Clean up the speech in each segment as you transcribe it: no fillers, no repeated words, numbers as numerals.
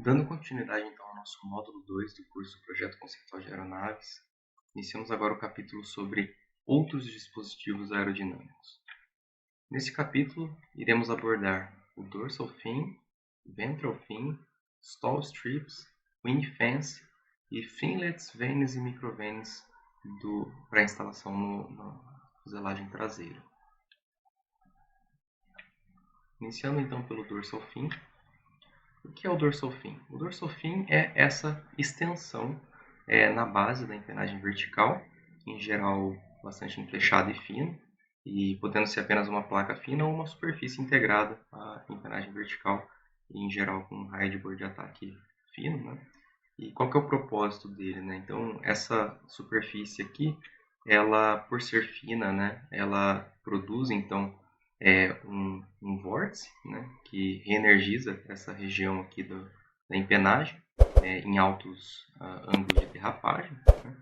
Dando continuidade então ao nosso módulo 2 do curso Projeto Conceitual de Aeronaves, iniciamos agora o capítulo sobre outros dispositivos aerodinâmicos. Nesse capítulo, iremos abordar o dorsal fin, ventral fin, stall strips, wing fence e finlets, vanes e microvanes para instalação na fuselagem traseira. Iniciando então pelo dorsal fin. O que é o dorsal fin? O dorsal fin é essa extensão na base da empennagem vertical, em geral bastante enflechada e fina, e podendo ser apenas uma placa fina ou uma superfície integrada à empennagem vertical, em geral com um raio de bordo de ataque fino, né? E qual que é o propósito dele, né? Então, essa superfície aqui, ela, por ser fina, né, ela produz, então, um vórtice, né, que reenergiza essa região aqui da empennagem em altos ângulos de derrapagem, né?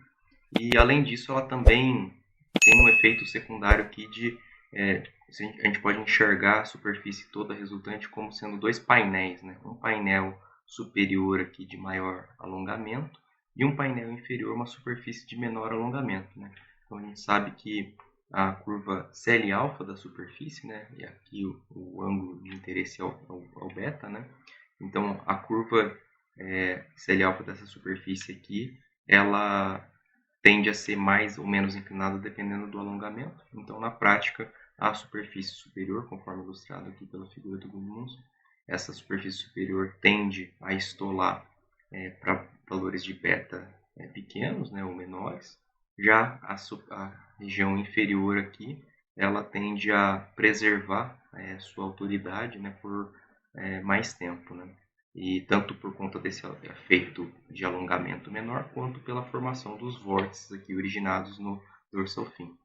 E, além disso, ela também tem um efeito secundário aqui a gente pode enxergar a superfície toda resultante como sendo dois painéis, né? Um painel superior aqui de maior alongamento e um painel inferior, uma superfície de menor alongamento, né? Então a gente sabe que a curva CL-alfa da superfície, né? E aqui o ângulo de interesse é o beta, né? Então a curva CL-alfa dessa superfície aqui, ela tende a ser mais ou menos inclinada dependendo do alongamento. Então, na prática, a superfície superior, conforme ilustrado aqui pela figura do Gudmundsson, essa superfície superior tende a estolar para valores de beta pequenos, né, ou menores. Já a região inferior aqui, ela tende a preservar sua autoridade, né, por mais tempo, né? E tanto por conta desse efeito de alongamento menor, quanto pela formação dos vórtices aqui originados no dorsal fin.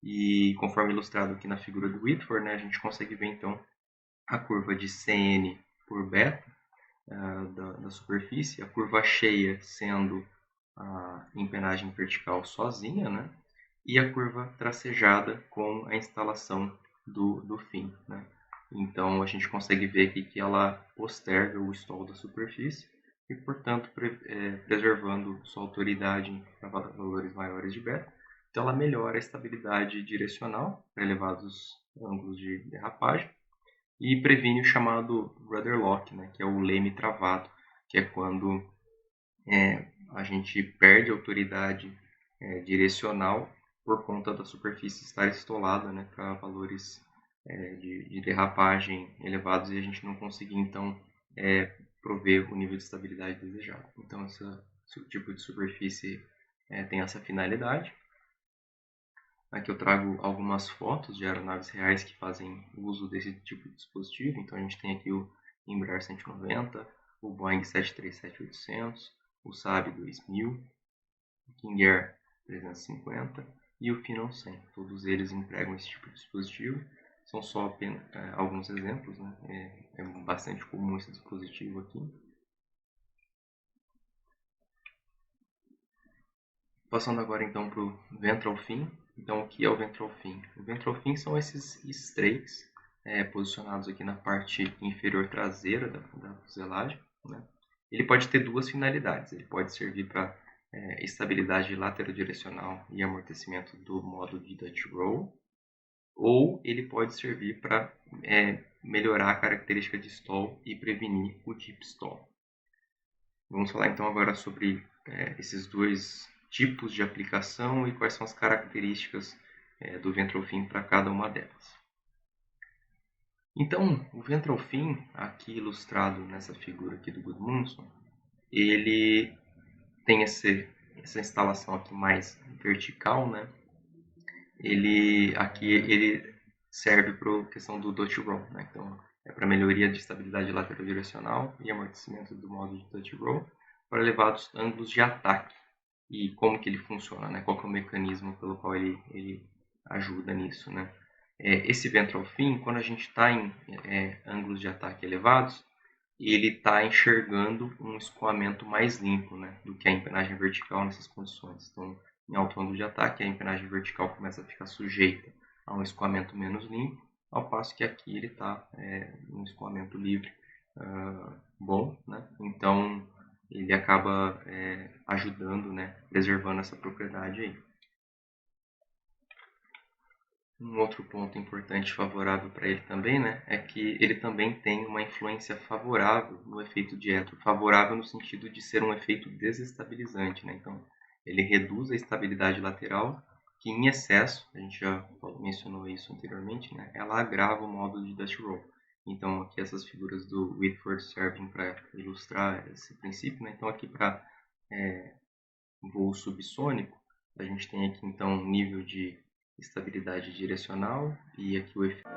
E conforme ilustrado aqui na figura do Whitford, né, a gente consegue ver então a curva de Cn por beta da superfície, a curva cheia sendo a empennagem vertical sozinha, né, e a curva tracejada com a instalação do fin, né. Então, a gente consegue ver aqui que ela posterga o stall da superfície e, portanto, preservando sua autoridade para valores maiores de beta. Então, ela melhora a estabilidade direcional para elevados ângulos de derrapagem e previne o chamado rudder lock, né, que é o leme travado, que é quando a gente perde a autoridade direcional por conta da superfície estar estolada, né, para valores de derrapagem elevados e a gente não conseguir, então, prover o nível de estabilidade desejado. Então, esse tipo de superfície tem essa finalidade. Aqui eu trago algumas fotos de aeronaves reais que fazem uso desse tipo de dispositivo. Então, a gente tem aqui o Embraer 190, o Boeing 737-800, o Saab 2000, o King Air 350 e o Phenom 100. Todos eles empregam esse tipo de dispositivo. São só apenas, alguns exemplos, né? É bastante comum esse dispositivo aqui. Passando agora então para o ventral fin. Então, o que é o ventral fin? O ventral fin são esses strakes posicionados aqui na parte inferior traseira da fuselagem, né? Ele pode ter duas finalidades. Ele pode servir para estabilidade laterodirecional e amortecimento do modo de Dutch roll, ou ele pode servir para melhorar a característica de stall e prevenir o deep stall. Vamos falar então agora sobre esses dois tipos de aplicação e quais são as características do ventral fin para cada uma delas. Então, o ventral fin, aqui ilustrado nessa figura aqui do Gudmundsson, ele tem essa instalação aqui mais vertical, né? Ele serve para a questão do Dutch roll, né? Então, é para melhoria de estabilidade laterodirecional e amortecimento do modo de Dutch roll para elevados ângulos de ataque. E como que ele funciona, né? Qual que é o mecanismo pelo qual ele ajuda nisso, né? Esse ventral fin, quando a gente está em ângulos de ataque elevados, ele está enxergando um escoamento mais limpo, né, do que a empennagem vertical nessas condições. Então, em alto ângulo de ataque, a empennagem vertical começa a ficar sujeita a um escoamento menos limpo, ao passo que aqui ele está em um escoamento livre bom, né? Então, Então, ele acaba ajudando, né, preservando essa propriedade aí. Um outro ponto importante favorável para ele também, né, é que ele também tem uma influência favorável no efeito diétro, favorável no sentido de ser um efeito desestabilizante, né? Então, ele reduz a estabilidade lateral, que em excesso, a gente já mencionou isso anteriormente, né, ela agrava o módulo de Dutch Roll. Então, aqui essas figuras do Whitford servem para ilustrar esse princípio, né? Então, aqui para voo subsônico, a gente tem aqui então um nível de estabilidade direcional e aqui o efeito